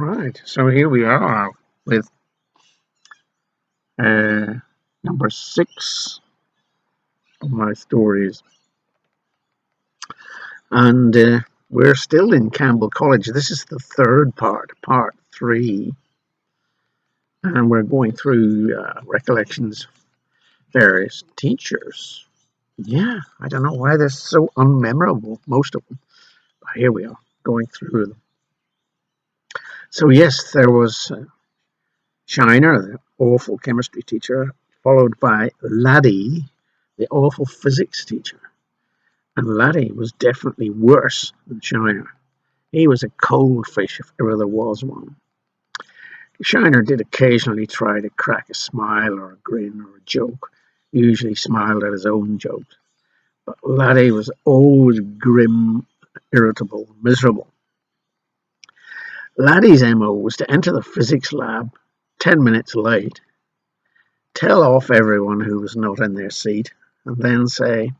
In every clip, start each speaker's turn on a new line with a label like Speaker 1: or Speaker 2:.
Speaker 1: Right, so here we are with uh, number 6 of my stories, and we're still in Campbell College. This is the third part 3, and we're going through recollections of various teachers. Yeah, I don't know why they're so unmemorable, most of them, but here we are, going through them. So yes, there was Shiner, the awful chemistry teacher, followed by Laddie, the awful physics teacher. And Laddie was definitely worse than Shiner. He was a cold fish if ever there was one. Shiner did occasionally try to crack a smile or a grin or a joke, usually smiled at his own jokes. But Laddie was always grim, irritable, miserable. Laddie's MO was to enter the physics lab 10 minutes late, tell off everyone who was not in their seat, and then say,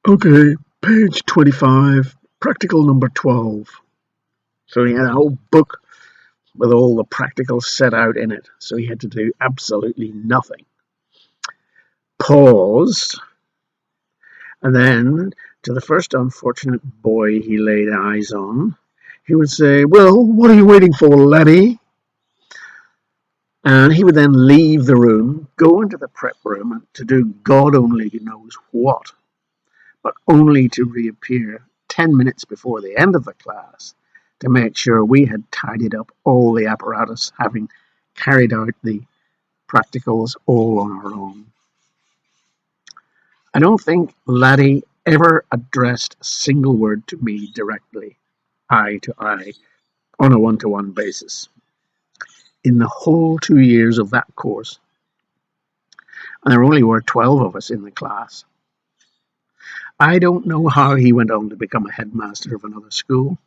Speaker 1: "Okay, page 25, practical number 12. So he had a whole book with all the practicals set out in it, so he had to do absolutely nothing. Pause, and then to the first unfortunate boy he laid eyes on, he would say, "Well, what are you waiting for, laddie?" And he would then leave the room, go into the prep room to do God only knows what, but only to reappear 10 minutes before the end of the class to make sure we had tidied up all the apparatus, having carried out the practicals all on our own. I don't think Laddie ever addressed a single word to me directly, eye to eye, on a one-to-one basis. In the whole 2 years of that course, and there only were 12 of us in the class. I don't know how he went on to become a headmaster of another school.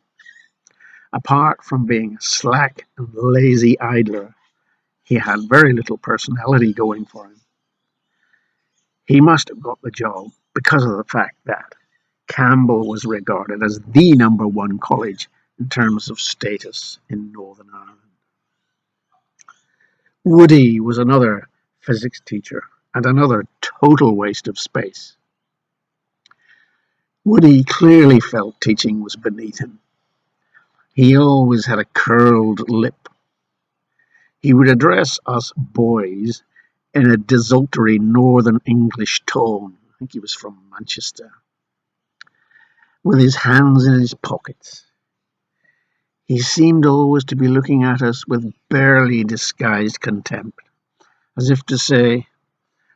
Speaker 1: Apart from being a slack and lazy idler, he had very little personality going for him. He must have got the job because of the fact that Campbell was regarded as the number one college in terms of status in Northern Ireland. Woody was another physics teacher and another total waste of space. Woody clearly felt teaching was beneath him. He always had a curled lip. He would address us boys in a desultory northern English tone. I think he was from Manchester. With his hands in his pockets. He seemed always to be looking at us with barely disguised contempt, as if to say,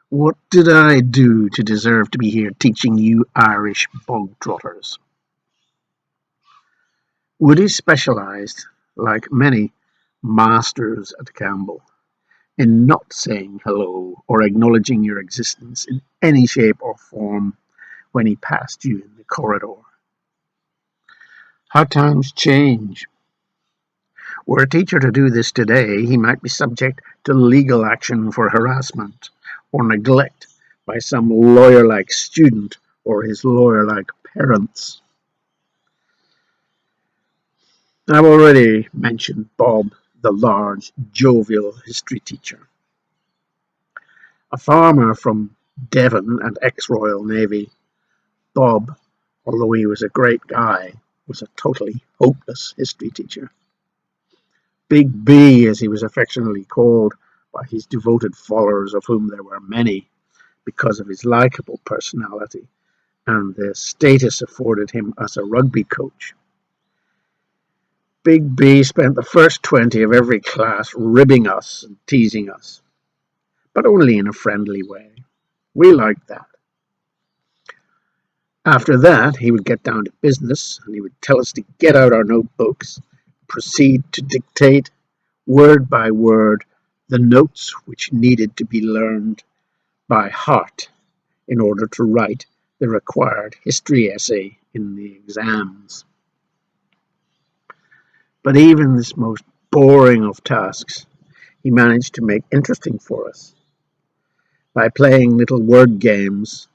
Speaker 1: "What did I do to deserve to be here teaching you Irish bog trotters?" Woody specialised, like many masters at Campbell, in not saying hello or acknowledging your existence in any shape or form when he passed you in the corridor. How times change. Were a teacher to do this today, he might be subject to legal action for harassment or neglect by some lawyer-like student or his lawyer-like parents. I've already mentioned Bob, the large, jovial history teacher. A farmer from Devon and ex-Royal Navy, Bob, although he was a great guy, was a totally hopeless history teacher. Big B, as he was affectionately called by his devoted followers, of whom there were many, because of his likeable personality and the status afforded him as a rugby coach. Big B spent the first 20 of every class ribbing us and teasing us, but only in a friendly way. We liked that. After that, he would get down to business and he would tell us to get out our notebooks, proceed to dictate, word by word, the notes which needed to be learned by heart in order to write the required history essay in the exams. But even this most boring of tasks, he managed to make interesting for us. By playing little word games,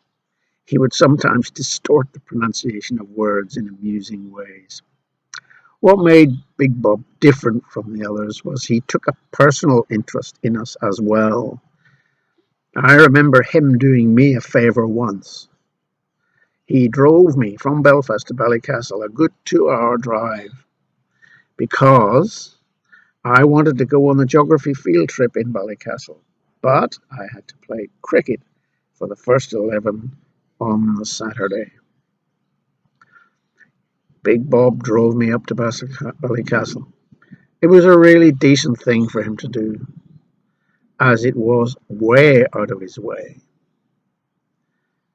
Speaker 1: he would sometimes distort the pronunciation of words in amusing ways. What made Big Bob different from the others was he took a personal interest in us as well. I remember him doing me a favour once. He drove me from Belfast to Ballycastle, a good 2 hour drive, because I wanted to go on the geography field trip in Ballycastle, but I had to play cricket for the first 11 on the Saturday. Big Bob drove me up to Ballycastle. It was a really decent thing for him to do, as it was way out of his way.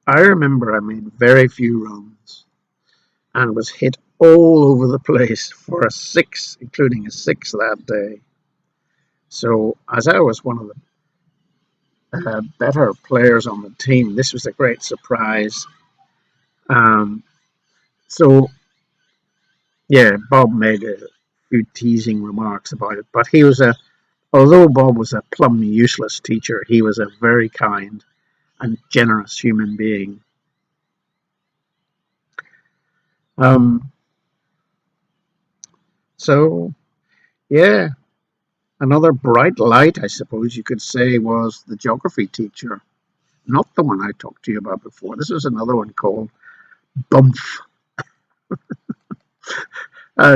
Speaker 1: I remember I made very few runs and was hit all over the place for a six, including a six that day. So, as I was one of the better players on the team, this was a great surprise. Um, so, yeah, Bob made a few teasing remarks about it, but although Bob was a plumb useless teacher, he was a very kind and generous human being. Um, so, yeah, another bright light, I suppose you could say, was the geography teacher. Not the one I talked to you about before. This was another one called Bump.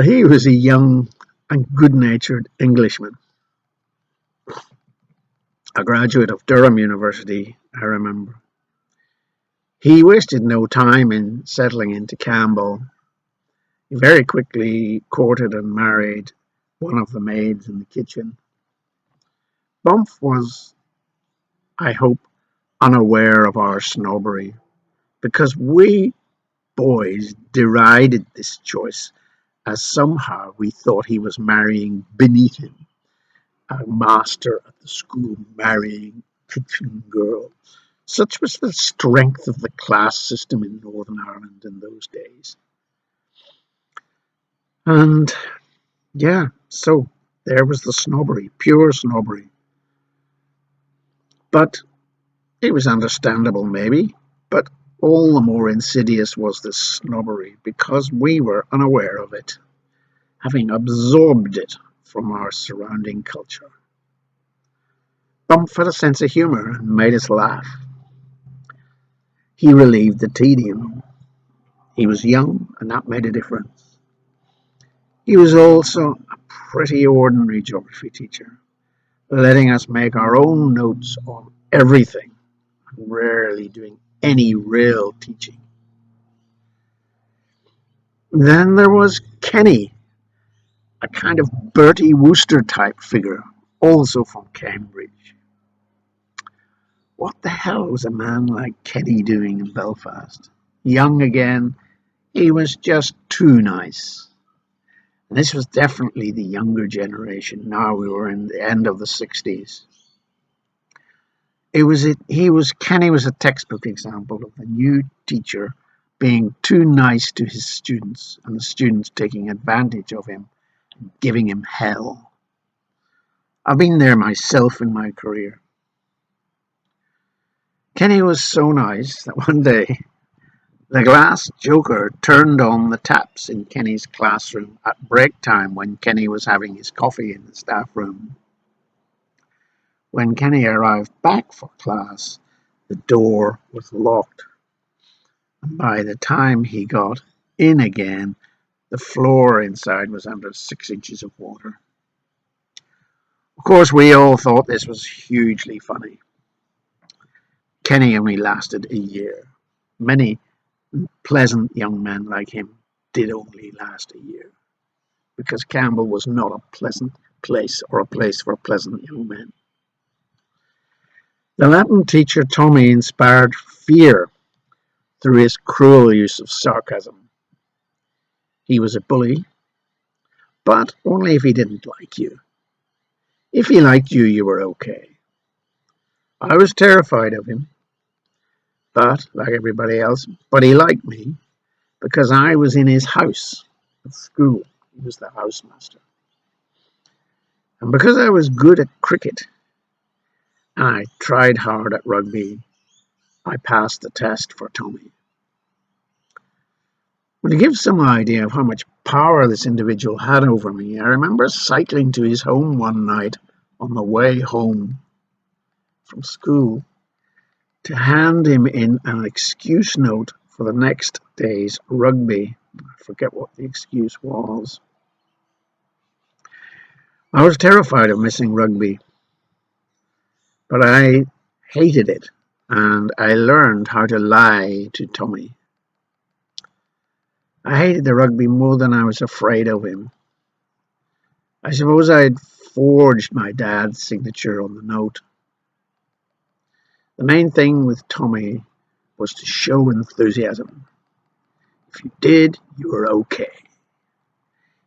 Speaker 1: He was a young and good-natured Englishman, a graduate of Durham University, I remember. He wasted no time in settling into Campbell. He very quickly courted and married one of the maids in the kitchen. Bump was, I hope, unaware of our snobbery, because we boys derided this choice as somehow we thought he was marrying beneath him, a master at the school marrying kitchen girl. Such was the strength of the class system in Northern Ireland in those days. And yeah, so there was the snobbery, pure snobbery. But it was understandable, maybe. But all the more insidious was this snobbery because we were unaware of it, having absorbed it from our surrounding culture. Bump had a sense of humour and made us laugh. He relieved the tedium. He was young, and that made a difference. He was also a pretty ordinary geography teacher, letting us make our own notes on everything, and rarely doing any real teaching. Then there was Kenny, a kind of Bertie Wooster type figure, also from Cambridge. What the hell was a man like Kenny doing in Belfast? Young again, he was just too nice. And this was definitely the younger generation. Now we were in the end of the 60s. Kenny was a textbook example of the new teacher being too nice to his students and the students taking advantage of him, giving him hell. I've been there myself in my career. Kenny was so nice that one day the glass joker turned on the taps in Kenny's classroom at break time when Kenny was having his coffee in the staff room. When Kenny arrived back for class, the door was locked, and by the time he got in again, the floor inside was under 6 inches of water. Of course, we all thought this was hugely funny. Kenny only lasted a year. Many pleasant young men like him did only last a year, because Campbell was not a pleasant place or a place for pleasant young men. The Latin teacher Tommy inspired fear through his cruel use of sarcasm. He was a bully, but only if he didn't like you. If he liked you, you were okay. I was terrified of him, but like everybody else, but he liked me because I was in his house at school. He was the housemaster. And because I was good at cricket and I tried hard at rugby, I passed the test for Tommy. Well, to give some idea of how much power this individual had over me, I remember cycling to his home one night on the way home from school to hand him in an excuse note for the next day's rugby. I forget what the excuse was. I was terrified of missing rugby, but I hated it, and I learned how to lie to Tommy. I hated the rugby more than I was afraid of him. I suppose I'd forged my dad's signature on the note. The main thing with Tommy was to show enthusiasm. If you did, you were okay.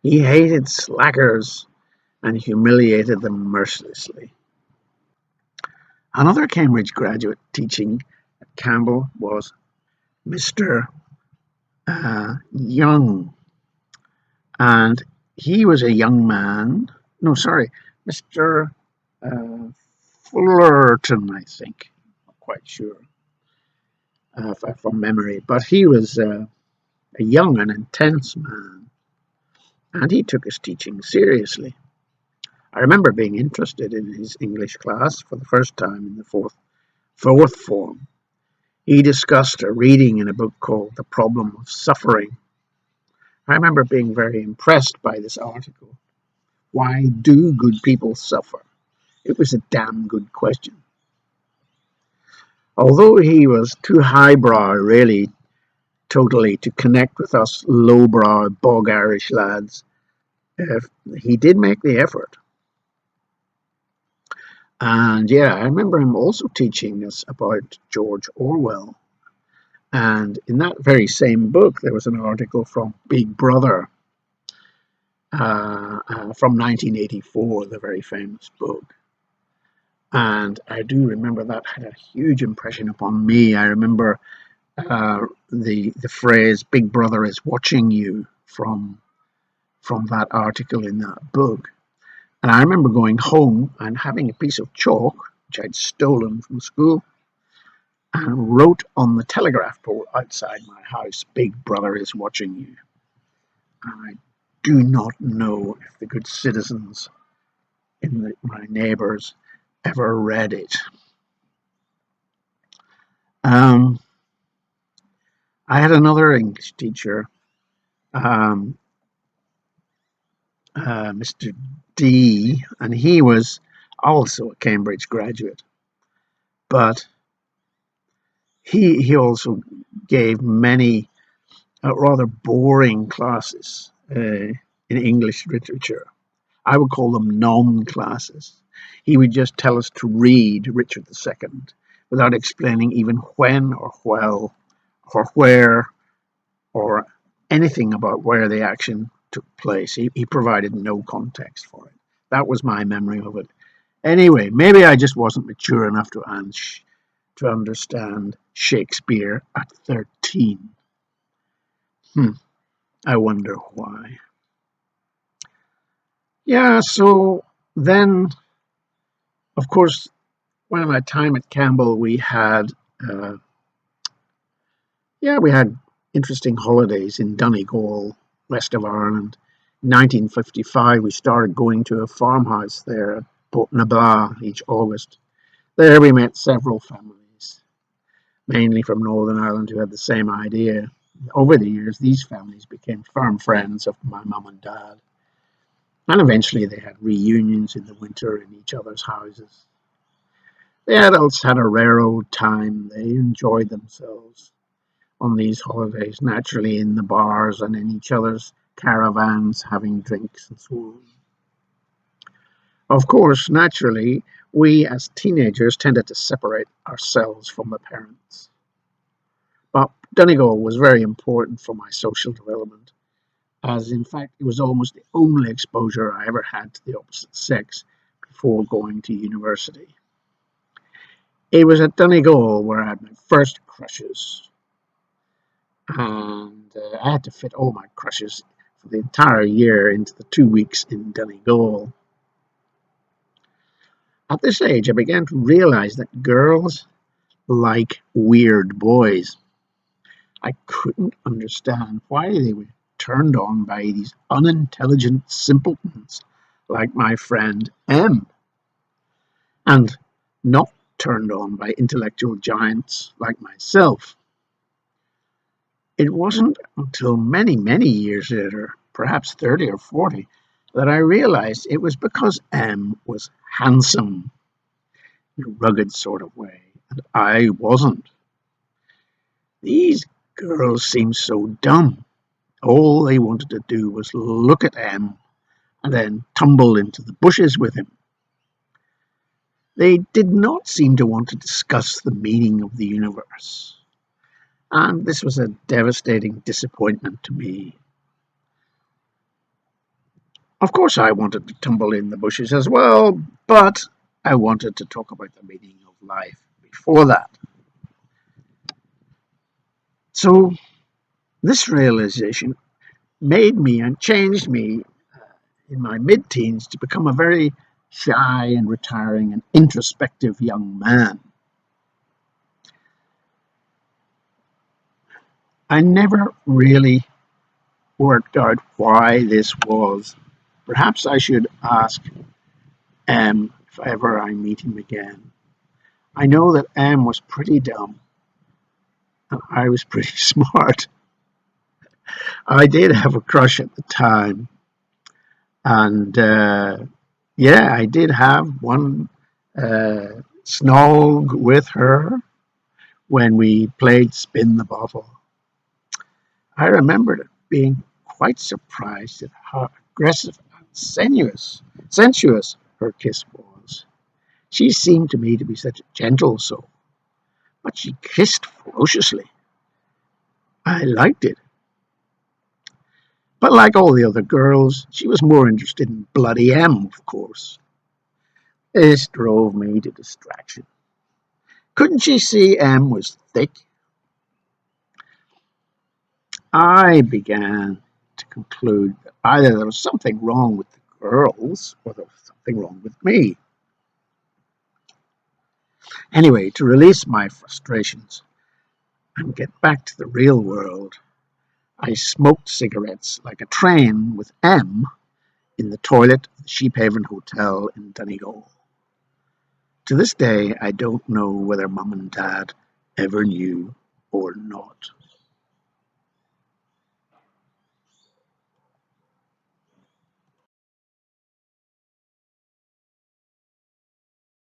Speaker 1: He hated slackers and humiliated them mercilessly. Another Cambridge graduate teaching at Campbell was Mr. Young, and he was a young man. No, sorry, Mr. Uh, Fullerton, I think. Not quite sure from memory, but he was a young and intense man, and he took his teaching seriously. I remember being interested in his English class for the first time in the fourth form. He discussed a reading in a book called The Problem of Suffering. I remember being very impressed by this article. Why do good people suffer? It was a damn good question. Although he was too highbrow, really, totally, to connect with us lowbrow, bog Irish lads, he did make the effort. And yeah, I remember him also teaching us about George Orwell. And in that very same book, there was an article from Big Brother from 1984, the very famous book. And I do remember that had a huge impression upon me. I remember the phrase "Big Brother is watching you" from that article in that book. And I remember going home and having a piece of chalk, which I'd stolen from school, and wrote on the telegraph pole outside my house, "Big Brother is watching you." And I do not know if the good citizens my neighbours ever read it. Um, I had another English teacher, um, Mr. D, and he was also a Cambridge graduate, but he also gave many rather boring classes in English literature. I would call them non-classes. He would just tell us to read Richard II without explaining even when or well or where or anything about where the action took place. He provided no context for it. That was my memory of it. Anyway, maybe I just wasn't mature enough to understand Shakespeare at 13. I wonder why. Yeah, so then, of course, one of my time at Campbell, uh, we had interesting holidays in Donegal, west of Ireland. In 1955, we started going to a farmhouse there at Portnabla each August. There we met several families, mainly from Northern Ireland, who had the same idea. Over the years, these families became firm friends of my mum and dad, and eventually they had reunions in the winter in each other's houses. The adults had a rare old time. They enjoyed themselves on these holidays, naturally in the bars and in each other's caravans, having drinks and so on. Of course, naturally, we as teenagers tended to separate ourselves from the parents. But Donegal was very important for my social development, as in fact it was almost the only exposure I ever had to the opposite sex before going to university. It was at Donegal where I had my first crushes, and I had to fit all my crushes for the entire year into the 2 weeks in Donegal. At this age, I began to realize that girls like weird boys. I couldn't understand why they were turned on by these unintelligent simpletons like my friend M, and not turned on by intellectual giants like myself. It wasn't until many, many years later, perhaps 30 or 40, that I realized it was because M was handsome in a rugged sort of way, and I wasn't. These girls seemed so dumb. All they wanted to do was look at M and then tumble into the bushes with him. They did not seem to want to discuss the meaning of the universe, and this was a devastating disappointment to me. Of course, I wanted to tumble in the bushes as well, but I wanted to talk about the meaning of life before that. So, this realization made me and changed me in my mid teens to become a very shy and retiring and introspective young man. I never really worked out why this was. Perhaps I should ask M if ever I meet him again. I know that M was pretty dumb and I was pretty smart. I did have a crush at the time, and yeah, I did have one snog with her when we played Spin the Bottle. I remembered being quite surprised at how aggressive and sensuous her kiss was. She seemed to me to be such a gentle soul, but she kissed ferociously. I liked it. But like all the other girls, she was more interested in bloody M, of course. This drove me to distraction. Couldn't she see M was thick? I began to conclude that either there was something wrong with the girls or there was something wrong with me. Anyway, to release my frustrations and get back to the real world, I smoked cigarettes like a train with M in the toilet of the Sheephaven Hotel in Donegal. To this day, I don't know whether Mum and Dad ever knew or not.